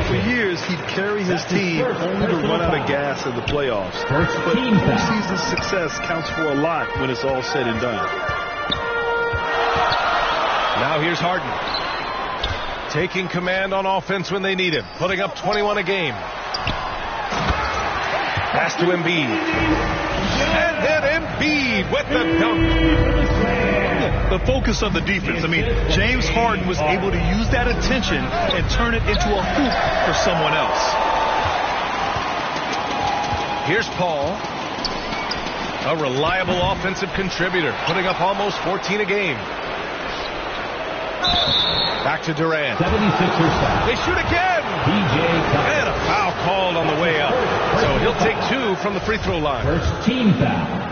For years, he'd carry his team only to run out of gas in the playoffs. But postseason success counts for a lot when it's all said and done. Now here's Harden. Taking command on offense when they need him. Putting up 21 a game. Pass to Embiid. And then Embiid with the dunk. The focus of the defense. I mean, James Harden was able to use that attention and turn it into a hoop for someone else. Here's Paul. A reliable offensive contributor. Putting up almost 14 a game. Back to Durant. 76ers. They shoot again. And a foul called on the way up. So he'll take 2 from the free throw line. First team foul.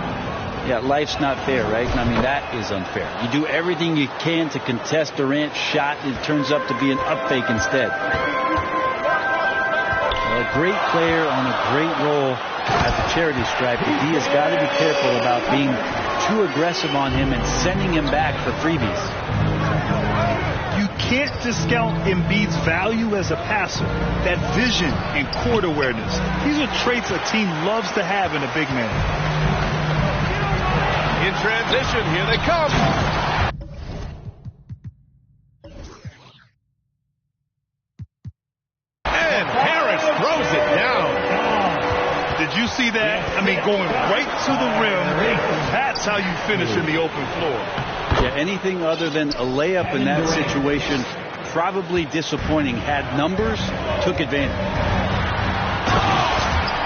Yeah, life's not fair, right? I mean, that is unfair. You do everything you can to contest Durant's shot, and it turns up to be an up fake instead. Well, a great player on a great role as a charity stripe, but he has got to be careful about being too aggressive on him and sending him back for freebies. You can't discount Embiid's value as a passer. That vision and court awareness. These are traits a team loves to have in a big man. In transition, here they come. And Harris throws it down. Did you see that? I mean, going right to the rim. That's how you finish in the open floor. Yeah, anything other than a layup in that situation, probably disappointing. Had numbers, took advantage.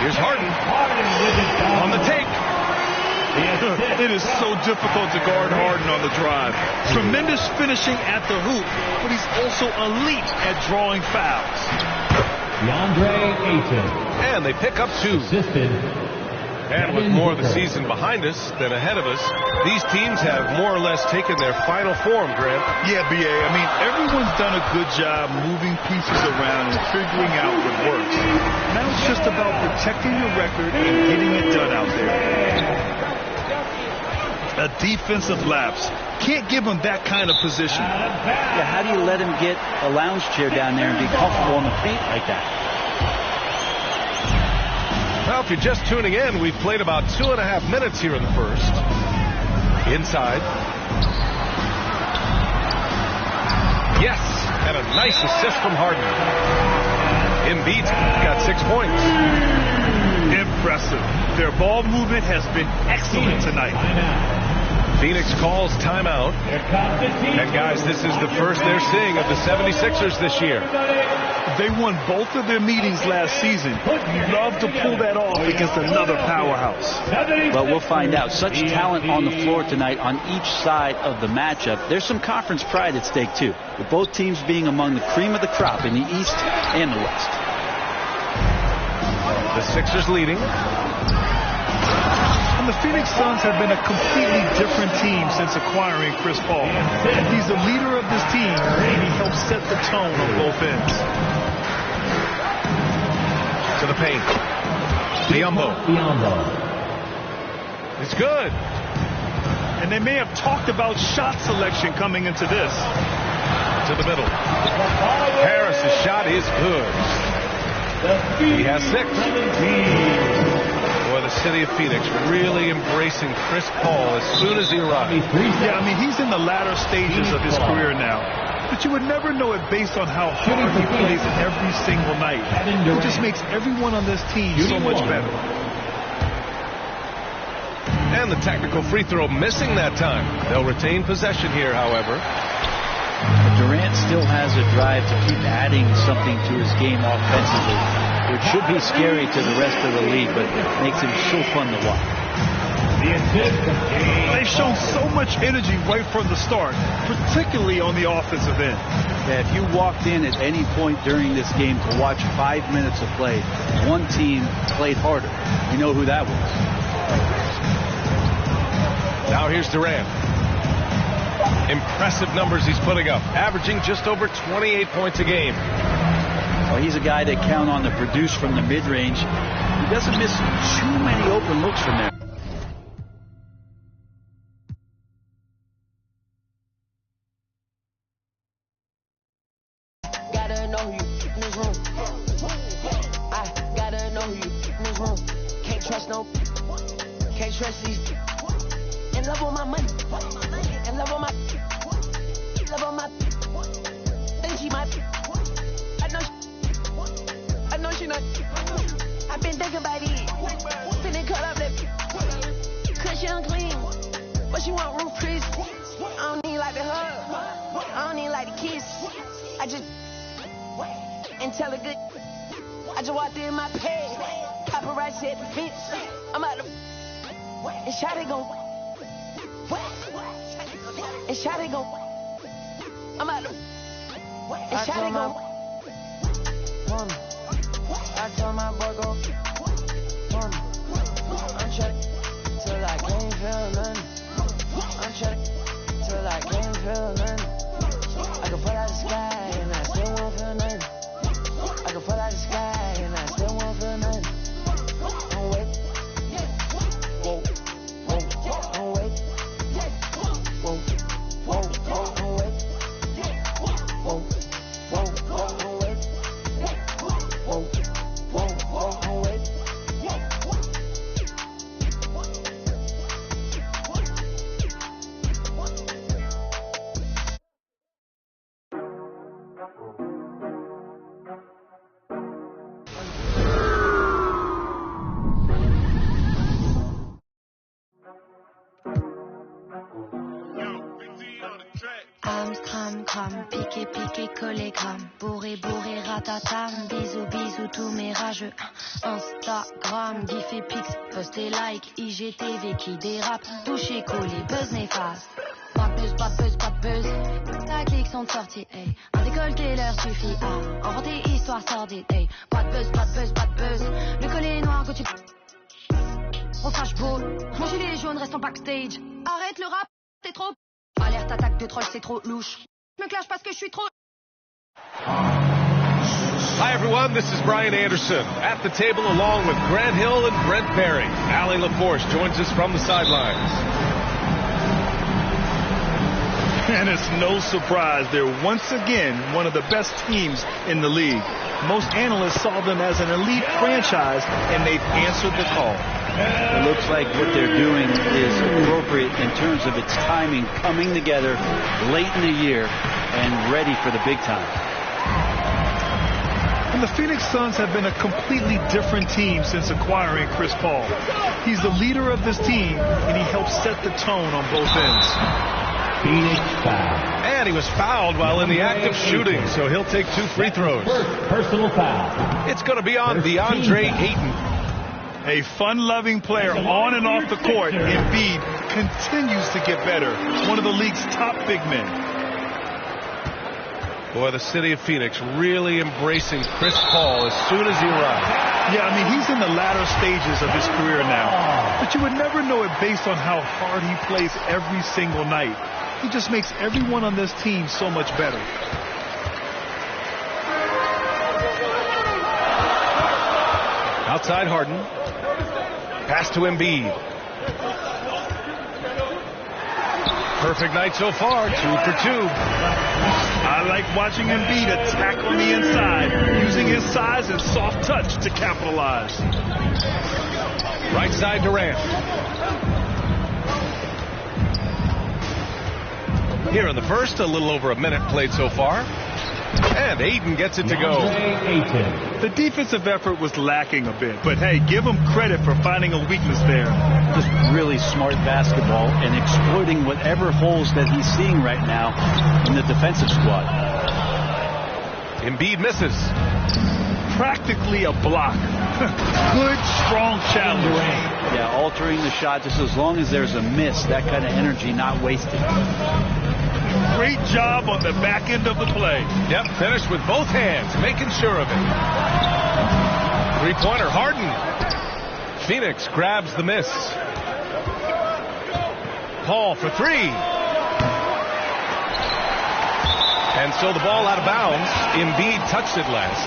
Here's Harden on the take. It is so difficult to guard Harden on the drive. Tremendous finishing at the hoop, but he's also elite at drawing fouls. DeAndre Ayton. And they pick up 2. Assisted. And with more of the season behind us than ahead of us, these teams have more or less taken their final form, Grant. Yeah, B.A. I mean, everyone's done a good job moving pieces around and figuring out what works. Now it's just about protecting your record and getting it done out there. A defensive lapse. Can't give him that kind of position. Yeah, how do you let him get a lounge chair down there and be comfortable on the paint like that? Well, if you're just tuning in, we've played about 2.5 minutes here in the first. Inside. Yes, and a nice assist from Harden. Embiid's got 6 points. Impressive. Their ball movement has been excellent tonight. Phoenix calls timeout. And guys, this is the first they're seeing of the 76ers this year. They won both of their meetings last season. You'd love to pull that off against another powerhouse. Well, we'll find out. Such talent on the floor tonight on each side of the matchup. There's some conference pride at stake, too, with both teams being among the cream of the crop in the East and the West. The Sixers leading. And the Phoenix Suns have been a completely different team since acquiring Chris Paul. He's the leader of this team, and he helps set the tone on both ends. To the paint. Biyombo. It's good. And they may have talked about shot selection coming into this. To the middle. Harris's shot is good. He has 6. Boy, the city of Phoenix really embracing Chris Paul as soon as he arrived. Yeah, I mean, he's in the latter stages of his career now. But you would never know it based on how hard he plays every single night. It just makes everyone on this team so much better. And the technical free throw missing that time. They'll retain possession here, however. Durant still has a drive to keep adding something to his game offensively, which should be scary to the rest of the league, but makes him so fun to watch. They've shown so much energy right from the start, particularly on the offensive end. Yeah, if you walked in at any point during this game to watch 5 minutes of play, one team played harder. You know who that was. Now here's Durant. Impressive numbers he's putting up, averaging just over 28 points a game. Well, he's a guy that count on to produce from the mid-range. He doesn't miss too many open looks from there. Gotta know who you in this room. I gotta know who you in this room. Can't trust these. In love with my money. In love with my. Think she might. I know she not. I've been thinking about it. Finna cut up that. Cause she unclean. But she want roof Chris. I don't need like the hug. I don't need like the kiss. I just. And tell her good. I just walked in my pay. Paparazzi at the fence. I'm out of. And Shawty gon'. And Shawty gon'. I'm out of. And Shawty gon'. I told my boy go. I'm trying till I can't feel nothing. I'm trying till I can't feel nothing. I can fall out the sky and I still won't feel nothing. I can fall out the sky and I still won't feel nothing. Don't wait. Whoa, whoa, don't wait. Whoa, whoa, whoa, don't wait. Whoa, whoa, whoa, don't wait. Whoa, whoa, whoa, don't wait. Amstram, cram, piqué, piqué, collé, gramme. Bourré, bourré, ratatam. Bisous, bisous, tous mes rageux. Instagram, gif et pix, post et like. IGTV qui dérape. Touché, collé, buzz néfaste. Pas de buzz, pas de buzz, pas de buzz. Ta clique sont sorties, hey. Un décolleté leur suffit à inventer histoire sordide, hey. Pas de buzz, pas de buzz, pas de buzz. Le collet noir que tu. On fâche beau. Mon gilet jaune reste en backstage. Arrête le rap, t'es trop. Alerte attaque de troll, c'est trop louche. Me clash parce que je suis trop. Hi, everyone. This is Brian Anderson at the table along with Grant Hill and Brent Barry. Allie LaForce joins us from the sidelines. And it's no surprise they're once again one of the best teams in the league. Most analysts saw them as an elite franchise, and they've answered the call. It looks like what they're doing is appropriate in terms of its timing, coming together late in the year and ready for the big time. And the Phoenix Suns have been a completely different team since acquiring Chris Paul. He's the leader of this team, and he helps set the tone on both ends. Phoenix foul. And he was fouled while in the act of shooting, so he'll take 2 free throws. First personal foul. It's going to be on DeAndre Ayton. A fun-loving player on and off the court, Embiid continues to get better. One of the league's top big men. Boy, the city of Phoenix really embracing Chris Paul as soon as he arrived. Yeah, I mean, he's in the latter stages of his career now. But you would never know it based on how hard he plays every single night. He just makes everyone on this team so much better. Outside Harden. Pass to Embiid. Perfect night so far, 2 for 2. I like watching Embiid attack on the inside, using his size and soft touch to capitalize. Right side Durant. Here in the first, a little over a minute played so far. And Ayton gets it to go. The defensive effort was lacking a bit, but hey, give him credit for finding a weakness there. Just really smart basketball and exploiting whatever holes that he's seeing right now in the defensive squad. Embiid misses. Practically a block. Good, strong challenge. Yeah, altering the shot just as long as there's a miss. That kind of energy not wasted. Great job on the back end of the play. Yep, finished with both hands, making sure of it. Three-pointer, Harden. Phoenix grabs the miss. Paul for three. And so the ball out of bounds. Embiid touched it last.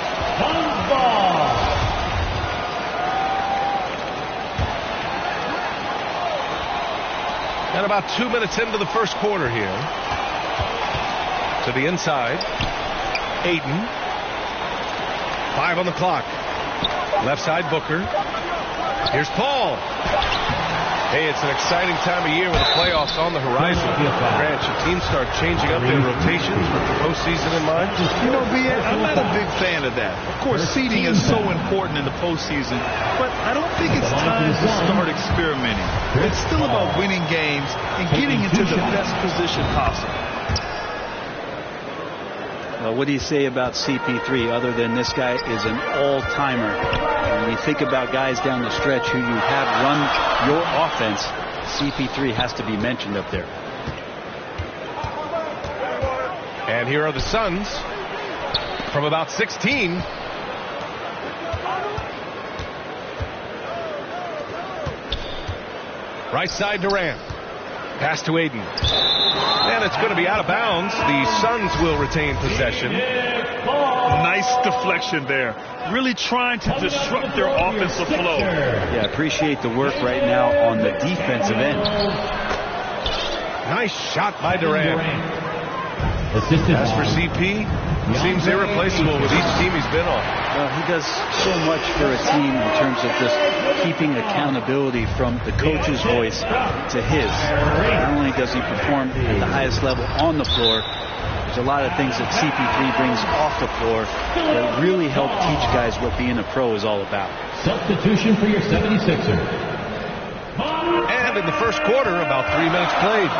And about 2 minutes into the first quarter here. To the inside. Ayton. 5 on the clock. Left side Booker. Here's Paul. Hey, it's an exciting time of year with the playoffs on the horizon. Grant, should teams start changing up their rotations with the postseason in mind? You know, B, I'm not a big fan of that. Of course, seeding is so important in the postseason, but I don't think it's time to start experimenting. It's still about winning games and getting into the best position possible. Well, what do you say about CP3 other than this guy is an all-timer? When you think about guys down the stretch who you have run your offense, CP3 has to be mentioned up there. And here are the Suns from about 16. Right side Durant. Pass to Ayton. And it's going to be out of bounds. The Suns will retain possession. Nice deflection there. Really trying to disrupt their offensive flow. Yeah, appreciate the work right now on the defensive end. Nice shot by Durant. As for CP, seems irreplaceable with each team he's been on. He does so much for a team in terms of just keeping accountability from the coach's voice to his. Not only does he perform at the highest level on the floor, there's a lot of things that CP3 brings off the floor that really help teach guys what being a pro is all about. Substitution for your 76er. And in the first quarter, about 3 minutes played.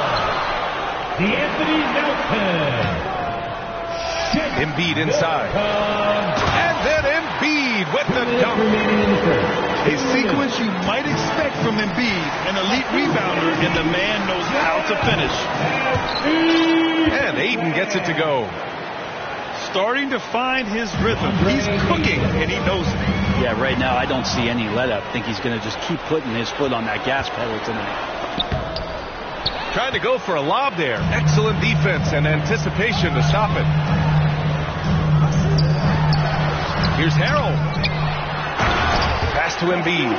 D'Anthony Melton. Embiid inside. And then Embiid with the dunk. A sequence you might expect from Embiid, an elite rebounder, and the man knows how to finish. And Ayton gets it to go. Starting to find his rhythm. He's cooking, and he knows it. Yeah, right now I don't see any let-up. I think he's going to just keep putting his foot on that gas pedal tonight. Trying to go for a lob there. Excellent defense and anticipation to stop it. Here's Harrell. Pass to Embiid.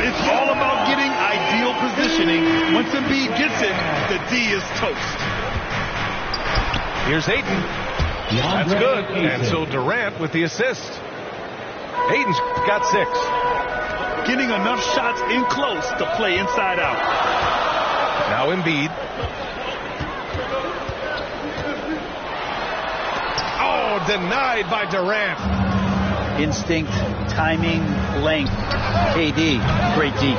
It's all about getting ideal positioning. Once Embiid gets it, the D is toast. Here's Ayton. That's good. And so Durant with the assist. Ayton's got 6. Getting enough shots in close to play inside out. Now Embiid. Oh, denied by Durant. Instinct, timing, length. KD, great D.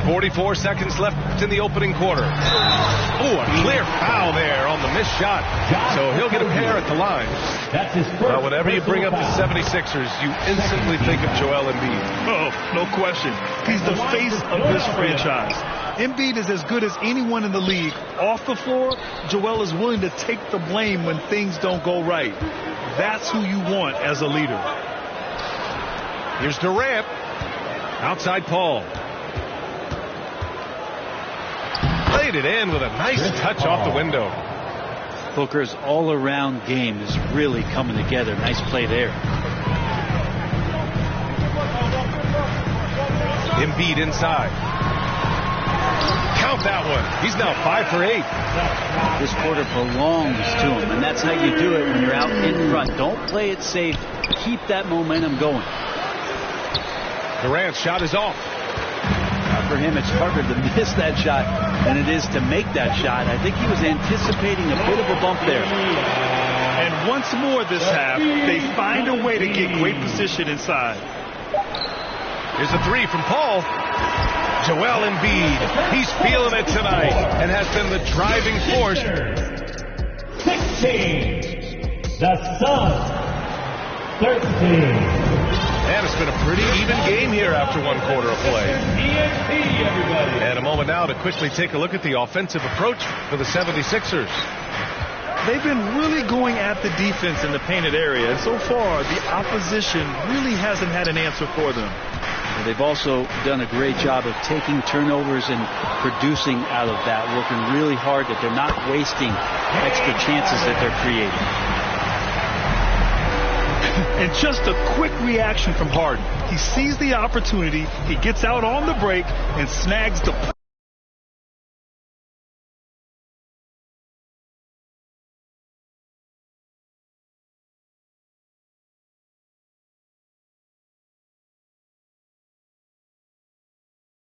.44 seconds left in the opening quarter. Oh, a clear foul there on the missed shot. So he'll get a pair at the line. That's his first. Well, whenever you bring up the 76ers, you instantly think of Joel Embiid. Oh, no question. He's the face of this franchise. Embiid is as good as anyone in the league. Off the floor, Joel is willing to take the blame when things don't go right. That's who you want as a leader. Here's Durant. Outside Paul. Played it in with a nice touch off the window. Booker's all-around game is really coming together. Nice play there. Embiid inside. Count that one. He's now 5 for 8. This quarter belongs to him, and that's how you do it when you're out in front. Don't play it safe. Keep that momentum going. Durant's shot is off. for him, it's harder to miss that shot than it is to make that shot. I think he was anticipating a bit of a bump there. And once more this half, they find a way to get great position inside. Here's a three from Paul. Joel Embiid, he's feeling it tonight and has been the driving force. 16. The Suns. 13. And it's been a pretty even game here after one quarter of play. And a moment now to quickly take a look at the offensive approach for the 76ers. They've been really going at the defense in the painted area, and so far the opposition really hasn't had an answer for them. They've also done a great job of taking turnovers and producing out of that, working really hard that they're not wasting extra chances that they're creating. And just a quick reaction from Harden. He sees the opportunity, he gets out on the break and snags the